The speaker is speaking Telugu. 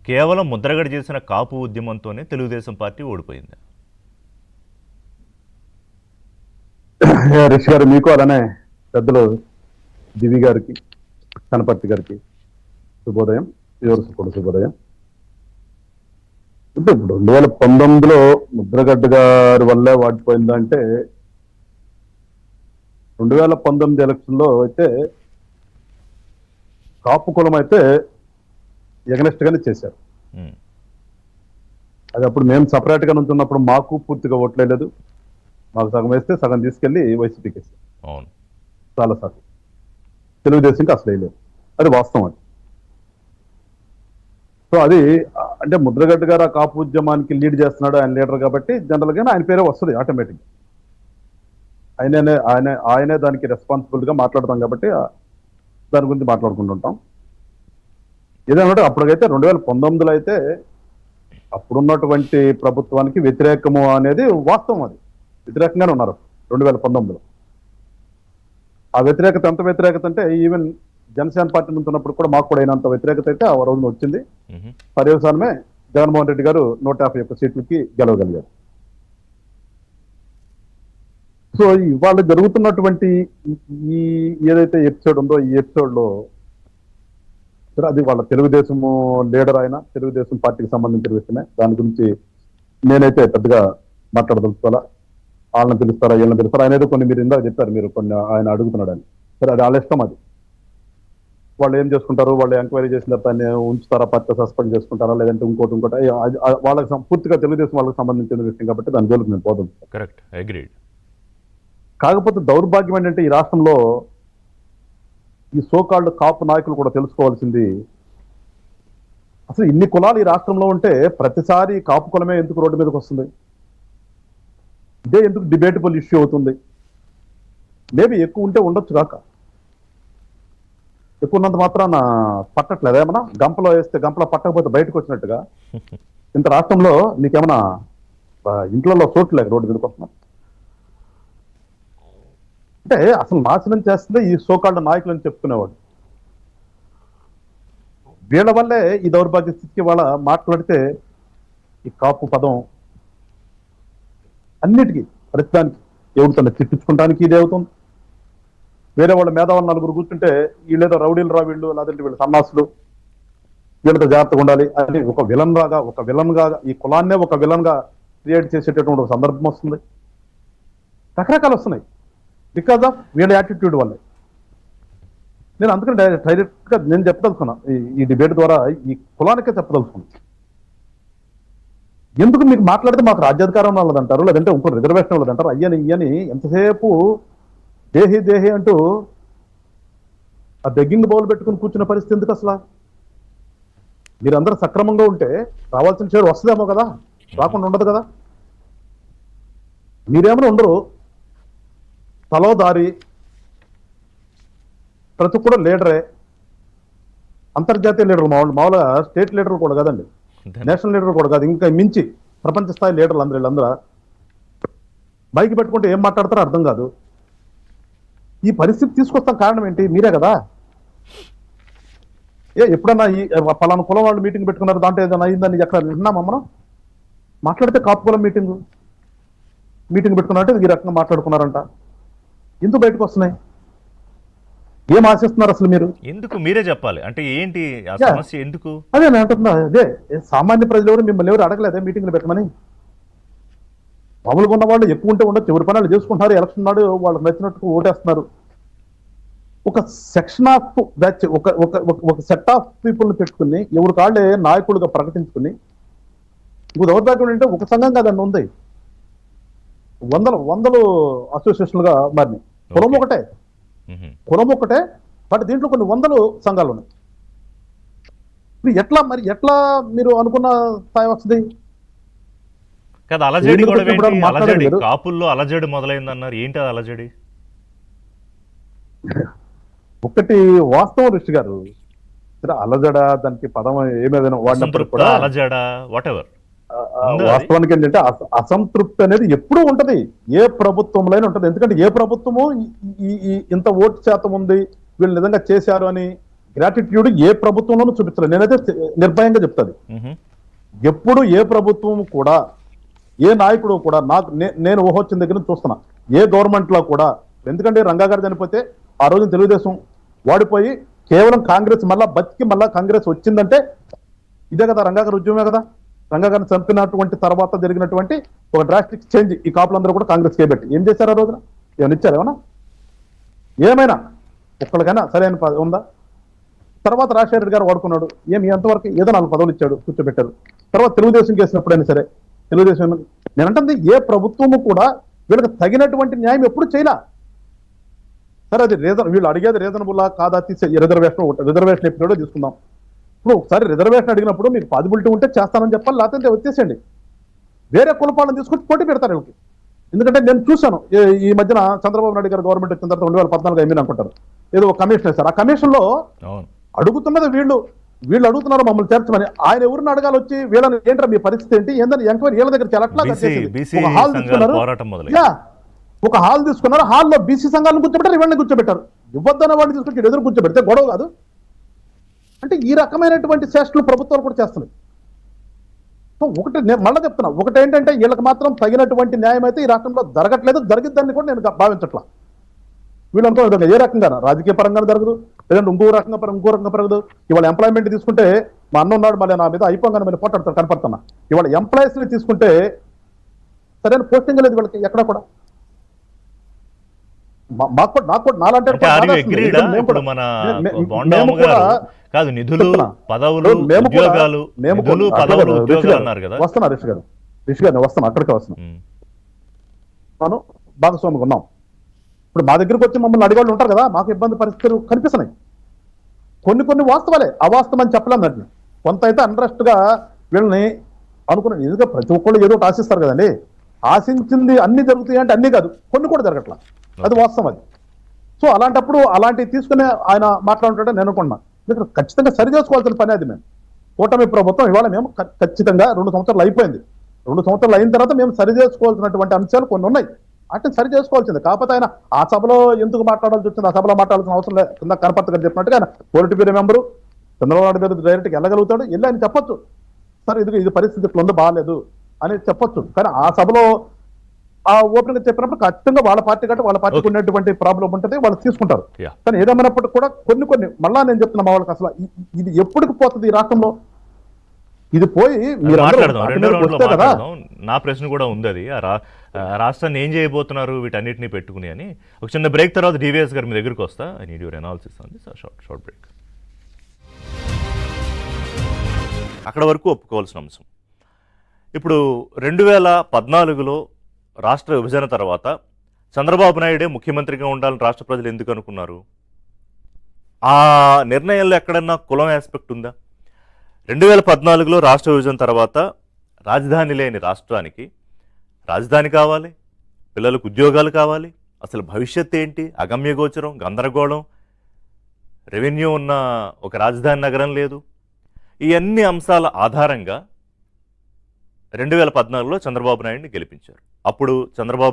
కేవలం ముద్రగడ చేసిన కాపు ఉద్యమంతోనే తెలుగుదేశం పార్టీ ఓడిపోయింది. రిషి గారు, మీకు అలానే పెద్దలు దివి గారికి, కనపర్తి గారికి శుభోదయం. ఎవరు కూడా శుభోదయం. అంటే ఇప్పుడు 2019లో ముద్రగడ్డ గారి వల్లే వాడిపోయిందంటే 2019 ఎలక్షన్లో అయితే కాపు కులం అయితే ఎగనెస్ట్ గానే చేశారు. అది అప్పుడు మేము సపరేట్ గా ఉంటున్నప్పుడు మాకు పూర్తిగా ఓట్లేదు. మాకు సగం వేస్తే సగం తీసుకెళ్లి వైసీపీకి వేస్తారు. అవును, చాలా సార్లు తెలుగుదేశంకి అసలు వేయలేదు. అది వాస్తవం. అది సో అది అంటే ముద్రగడ్డ గారు ఆ కాపు ఉద్యమానికి లీడ్ చేస్తున్నాడు, ఆయన లీడర్ కాబట్టి జనరల్ గా ఆయన పేరే వస్తుంది ఆటోమేటిక్. ఆయనే దానికి రెస్పాన్సిబుల్ గా మాట్లాడతాం కాబట్టి దాని గురించి మాట్లాడుకుంటుంటాం. ఏదైనా అప్పటికైతే 2019లో అయితే అప్పుడున్నటువంటి ప్రభుత్వానికి వ్యతిరేకము అనేది వాస్తవం. అది వ్యతిరేకంగానే ఉన్నారు 2019లో. ఆ వ్యతిరేకత ఎంత వ్యతిరేకత అంటే ఈవెన్ జనసేన పార్టీ నుంచి ఉన్నప్పుడు కూడా మాకు కూడా అయినంత వ్యతిరేకత అయితే ఆ రోజున వచ్చింది. పర్యవసానమే జగన్మోహన్ రెడ్డి గారు 151 సీట్లకి గెలవగలిగారు. సో ఇవాళ జరుగుతున్నటువంటి ఈ ఏదైతే ఎపిసోడ్ ఉందో ఈ ఎపిసోడ్ లో అది వాళ్ళ తెలుగుదేశము లీడర్ అయినా తెలుగుదేశం పార్టీకి సంబంధించిన విషయమే. దాని గురించి నేనైతే పెద్దగా మాట్లాడదలుచుకోవాలా. వాళ్ళని పిలుస్తారా వీళ్ళని పిలుస్తారా అనేది కొన్ని మీరు ఇందాక చెప్పారు, మీరు కొన్ని ఆయన అడుగుతున్నాడు అని. సరే, అది వాళ్ళ ఇష్టం. అది వాళ్ళు ఏం చేసుకుంటారు, వాళ్ళు ఎంక్వైరీ చేసిన తర్వాత ఆయన ఉంచుతారా, పార్టీ సస్పెండ్ చేసుకుంటారా, లేదంటే ఇంకోటి వాళ్ళకి పూర్తిగా తెలుగుదేశం వాళ్ళకి సంబంధించిన విషయం కాబట్టి దాని జోలికి నేను పోదాం. Correct, agreed. కాకపోతే దౌర్భాగ్యం ఏంటంటే ఈ రాష్ట్రంలో ఈ సోకాల్డ్ కాపు నాయకులు కూడా తెలుసుకోవాల్సింది, అసలు ఇన్ని కులాలు ఈ రాష్ట్రంలో ఉంటే ప్రతిసారి కాపు కులమే ఎందుకు రోడ్డు మీదకి వస్తుంది? ఇదే ఎందుకు డిబేటబుల్ ఇష్యూ అవుతుంది? మేబీ ఎక్కువ ఉంటే ఉండొచ్చు కాక, ఎక్కువ ఉన్నంత మాత్రాన పట్టట్లేదు. ఏమన్నా గంపలో వేస్తే గంపలో పట్టకపోతే బయటకు వచ్చినట్టుగా ఇంత రాష్ట్రంలో నీకేమన్నా ఇంట్లో చోట్లేదు రోడ్డు మీదకి వస్తున్నా అంటే అసలు నాశనం చేస్తుంది ఈ సోకాళ్ళ నాయకులు అని చెప్పుకునేవాడు. వీళ్ళ వల్లే ఈ దౌర్భాగ్య స్థితికి వాళ్ళ మాట్లాడితే ఈ కాపు పదం అన్నిటికీ ప్రతిదానికి ఎవరితో తిట్టించుకోవడానికి ఇదే అవుతుంది. వేరే వాళ్ళ మేధావులు నలుగురు కూర్చుంటే వీళ్ళేదో రౌడీలు రా వీళ్ళు, లేదంటే వీళ్ళు సన్నాసులు, వీళ్ళతో జాగ్రత్తగా ఉండాలి అని ఒక విలన్ గా ఈ కులాన్నే ఒక విలన్ గా క్రియేట్ చేసేటటువంటి ఒక సందర్భం వస్తుంది. రకరకాలు వస్తున్నాయి బికాజ్ ఆఫ్ వీళ్ళ యాటిట్యూడ్ వల్లే. నేను అందుకని డైరెక్ట్ గా నేను చెప్పదలుచుకున్నా, ఈ డిబేట్ ద్వారా ఈ కులానికే చెప్పదలుచుకున్నా. ఎందుకు మీకు మాట్లాడితే మాకు రాజ్యాధికారం వాళ్ళదంటారు, లేదంటే ఇంకో రిజర్వేషన్ వాళ్ళదంటారు, ఇయ్యని ఎంతసేపు దేహి అంటూ ఆ బెగ్గింగ్ బౌల్ పెట్టుకుని కూర్చున్న పరిస్థితి ఎందుకు? అసలు మీరందరూ సక్రమంగా ఉంటే రావాల్సిన షేర్ వస్తుందేమో కదా, రాకుండా ఉండదు కదా. మీరేమైనా ఉండరు, తలో దారి, ప్రతి కూడా లీడరే, అంతర్జాతీయ లీడర్, మామూలుగా స్టేట్ లీడర్ కూడా కదండి, నేషనల్ లీడర్ కూడా కాదు, ఇంకా మించి ప్రపంచ స్థాయి లీడర్లు వీళ్ళందరూ బైక్ పెట్టుకుంటే ఏం మాట్లాడతారో అర్థం కాదు. ఈ పరిస్థితి తీసుకొస్తాం కారణం ఏంటి? మీరే కదా. ఎప్పుడన్నా ఈ పలానా కులం వాళ్ళు మీటింగ్ పెట్టుకున్నారు, దాంట్లో ఏదైనా అయిందని ఎక్కడ విన్నామా మనం? మాట్లాడితే కాపు కులం మీటింగ్ పెట్టుకున్నారంటే ఈ రకంగా మాట్లాడుకున్నారంట. ఎందుకు బయటకు వస్తున్నాయి? ఏం ఆశిస్తున్నారు అసలు మీరు? ఎందుకు మీరే చెప్పాలి అంటే ఏంటి ఆ సమస్య? ఎందుకు అదే నేను అంటున్నా. అదే సామాన్య ప్రజలు ఎవరు మిమ్మల్ని ఎవరు అడగలేదే మీటింగ్లు పెట్టమని? మామూలుగా ఉన్న వాళ్ళు ఎక్కువ ఉంటే ఉండొచ్చు, ఎవరి పనులు చేసుకుంటున్నారు, ఎలక్షన్ నాడు వాళ్ళకి నచ్చినట్టు ఓటేస్తున్నారు. ఒక సెక్షన్ ఆఫ్ బ్యాచ్, ఒక సెట్ ఆఫ్ పీపుల్ని పెట్టుకుని ఎవరి కాళ్ళే నాయకులుగా ప్రకటించుకుని, ఇంకో దౌర్భాగ్యం ఏంటంటే ఒక సంఘం కాదండి ఉంది, వందలు అసోసియేషన్లుగా మారినాయి. కులం ఒకటే బట్ దీంట్లో కొన్ని వందలు సంఘాలు ఉన్నాయి. ఎట్లా మీరు అనుకున్న స్థాయి వస్తుంది కదా? అలజడి కూడా అలజడి, కాపుల్లో అలజడి మొదలైందన్నారు. ఏంటి అది అలజడి? ఒకటి వాస్తవం ఋషి గారు, అలజడ దానికి పదం ఏమేదైనా వాడినప్పుడు కూడా అలజడ వాటెవర్, వాస్తవానికి ఏంటంటే అసంతృప్తి అనేది ఎప్పుడూ ఉంటది, ఏ ప్రభుత్వంలో ఉంటది. ఎందుకంటే ఏ ప్రభుత్వము ఇంత ఓటు శాతం ఉంది, వీళ్ళు నిజంగా చేశారు అని గ్రాటిట్యూడ్ ఏ ప్రభుత్వంలోనూ చూపించలేదు. నేనైతే నిర్భయంగా చెప్తాను, ఎప్పుడు ఏ ప్రభుత్వం కూడా, ఏ నాయకుడు కూడా, నేను ఊహొచ్చిన దగ్గర నుంచి చూస్తున్నా, ఏ గవర్నమెంట్ లో కూడా, ఎందుకంటే రంగా గారు చనిపోతే ఆ రోజు తెలుగుదేశం వాడిపోయి కేవలం కాంగ్రెస్ మళ్ళా బతికి మళ్ళా కాంగ్రెస్ వచ్చిందంటే ఇదే కదా, రంగా గారి ఉద్యమే కదా. రంగా గారిని చంపినటువంటి తర్వాత జరిగినటువంటి ఒక డ్రాస్టిక్ చేంజ్ ఈ కాపులందరూ కూడా కాంగ్రెస్ కేబెట్టి ఏం చేశారు ఆ రోజున? ఏమైనా ఇచ్చారు? ఏమైనా ఒక్కడికైనా సరైన ఉందా? తర్వాత రాజశేఖర రెడ్డి గారు వాడుకున్నాడు, ఏమి ఎంతవరకు ఏదో 4 పదవులు ఇచ్చాడు, కూర్చోబెట్టారు. తర్వాత తెలుగుదేశం చేసినప్పుడైనా సరే తెలుగుదేశం, నేనంటుంది ఏ ప్రభుత్వము కూడా వీళ్ళకి తగినటువంటి న్యాయం ఎప్పుడు చేయలే. సరే అది వీళ్ళు అడిగేది రీజనబుల్లా కాదా తీసే రిజర్వేషన్ ఎప్పుడో తీసుకుందాం. ఇప్పుడు ఒకసారి రిజర్వేషన్ అడిగినప్పుడు మీకు పాజిబిలిటీ ఉంటే చేస్తానని చెప్పాలి, లేకపోతే వచ్చేసేయండి. వేరే కులపాలను తీసుకొచ్చి పోటీ పెడతారు వీళ్ళకి. ఎందుకంటే నేను చూశాను ఈ మధ్యన చంద్రబాబు నాయుడు గారు గవర్నమెంట్ వచ్చిన తర్వాత 2014 అయింది అనుకుంటారు, ఏదో ఒక కమిషన్ వేశారు. ఆ కమిషన్ లో అడుగుతున్నది వీళ్ళు అడుగుతున్నారు మమ్మల్ని చేర్చమని. ఆయన ఎవరిని అడగాలి వచ్చి, వీళ్ళని ఏంటో మీ పరిస్థితి ఏంటి ఏందని ఎంక్వైరీ వీళ్ళ దగ్గర చాలా ఒక హాల్ తీసుకున్నారు. ఒక హాల్ తీసుకున్నారు, హాల్లో బీసీ సంఘాలను కూర్చోబెట్టారు, ఇవన్నీ కూర్చోబెట్టారు. ఇవ్వద్దన్న వాడిని తీసుకొచ్చి ఎదురు కూర్చోబెడితే గొడవ కాదు అంటే? ఈ రకమైనటువంటి చేష్టలు ప్రభుత్వాలు కూడా చేస్తున్నాయి. ఒకటి నేను మళ్ళీ చెప్తున్నా, ఒకటి ఏంటంటే వీళ్ళకి మాత్రం తగినటువంటి న్యాయం అయితే ఈ రాష్ట్రంలో జరగట్లేదు, జరిగిద్దని కూడా నేను భావించట్లా. వీళ్ళంతా ఏ రకంగా రాజకీయ పరంగా జరగదు, లేదంటే ఇంకో రకంగా పెరగదు. ఇవాళ ఎంప్లాయ్మెంట్ తీసుకుంటే మా అన్న ఉన్నాడు, మళ్ళీ నా మీద అయిపోగానే మళ్ళీ పోటాడుతాడు కనపడుతున్నా. ఇవాళ ఎంప్లాయీస్ ని తీసుకుంటే సరైన పోస్టింగ్ లేదు వీళ్ళకి ఎక్కడ కూడా. నిధులు, పదవులు, ఉద్యోగాలు అన్నారు కదా. వస్తున్నా రిషి గారు వస్తున్నా, అక్కడికే వస్తున్నాను. భాగస్వామిగా ఉన్నాం. ఇప్పుడు మా దగ్గరికి వచ్చి మమ్మల్ని అడిగేవాళ్ళు ఉంటారు కదా, మాకు ఇబ్బంది పరిస్థితులు కనిపిస్తున్నాయి. కొన్ని వాస్తవాలే, అవాస్తవం అని చెప్పలేం. దాంట్లో కొంత అయితే అంట్రెస్ట్ గా వీళ్ళని అనుకున్నాను. ఎందుకంటే ప్రతి ఒక్కళ్ళు ఏదో ఒకటి ఆశిస్తారు కదండి. ఆశించింది అన్ని జరుగుతాయి అంటే అన్ని కాదు, కొన్ని కూడా జరగట్లా, అది వాస్తవం అది. సో అలాంటప్పుడు అలాంటివి తీసుకునే ఆయన మాట్లాడుతుంటే నేను అనుకున్నా, ఇక్కడ ఖచ్చితంగా సరి చేసుకోవాల్సిన పని అది. మేము కూటమి ప్రభుత్వం ఇవాళ మేము ఖచ్చితంగా 2 సంవత్సరాలు అయిపోయింది. 2 సంవత్సరాలు అయిన తర్వాత మేము సరి చేసుకోవాల్సినటువంటి అంశాలు కొన్ని ఉన్నాయి, వాటిని సరి చేసుకోవాల్సింది. కాకపోతే ఆయన ఆ సభలో ఎందుకు మాట్లాడాల్సి వచ్చింది, ఆ సభలో మాట్లాడాల్సిన అవసరం లేదు. కింద కనపర్తి గారు చెప్పినట్టుగా ఆయన పొలిటి బ్యూరో మెంబరు, చంద్రబాబు నాయుడు మీద డైరెక్ట్గా వెళ్ళగలుగుతాడు, వెళ్ళి ఆయన చెప్పొచ్చు, సార్ ఇది పరిస్థితి ఇట్లా ఉంది, బాగాలేదు అని చెప్పొచ్చు. కానీ ఆ సభలో ఆ ఓపెన్ గా చెప్పినప్పుడు ఖచ్చితంగా వాళ్ళ పార్టీ కంటే వాళ్ళ పార్టీకి ఉన్నటువంటి ప్రాబ్లం ఉంటుంది, వాళ్ళు తీసుకుంటారు. కానీ ఏదేమైనప్పటికీ కూడా కొన్ని మళ్ళా నేను చెప్తున్నా, మా వాళ్ళకి అసలు ఇది ఎప్పటికి పోతుంది ఈ రాష్ట్రంలో? ఇది పోయి కదా. నా ప్రశ్న కూడా ఉంది అది, రాష్ట్రాన్ని ఏం చేయబోతున్నారు వీటన్నిటిని పెట్టుకుని అని. ఒక చిన్న బ్రేక్ తర్వాత డివిఎస్ గారు మీ దగ్గరికి వస్తా. I need your analysis on this. Short break. అక్కడ వరకు ఒప్పుకోవాల్సిన అంశం. ఇప్పుడు 2014లో రాష్ట్ర విభజన తర్వాత చంద్రబాబు నాయుడే ముఖ్యమంత్రిగా ఉండాలని రాష్ట్ర ప్రజలు ఎందుకు అనుకున్నారు? ఆ నిర్ణయంలో ఎక్కడన్నా కులం ఆస్పెక్ట్ ఉందా? 2014లో రాష్ట్ర విభజన తర్వాత రాజధాని లేని రాష్ట్రానికి రాజధాని కావాలి, పిల్లలకు ఉద్యోగాలు కావాలి, అసలు భవిష్యత్ ఏంటి, అగమ్యగోచరం, గందరగోళం, రెవెన్యూ ఉన్న ఒక రాజధాని నగరం లేదు. ఈ అన్ని అంశాల ఆధారంగా 2014లో చంద్రబాబు నాయుడిని గెలిపించారు. అప్పుడు చంద్రబాబు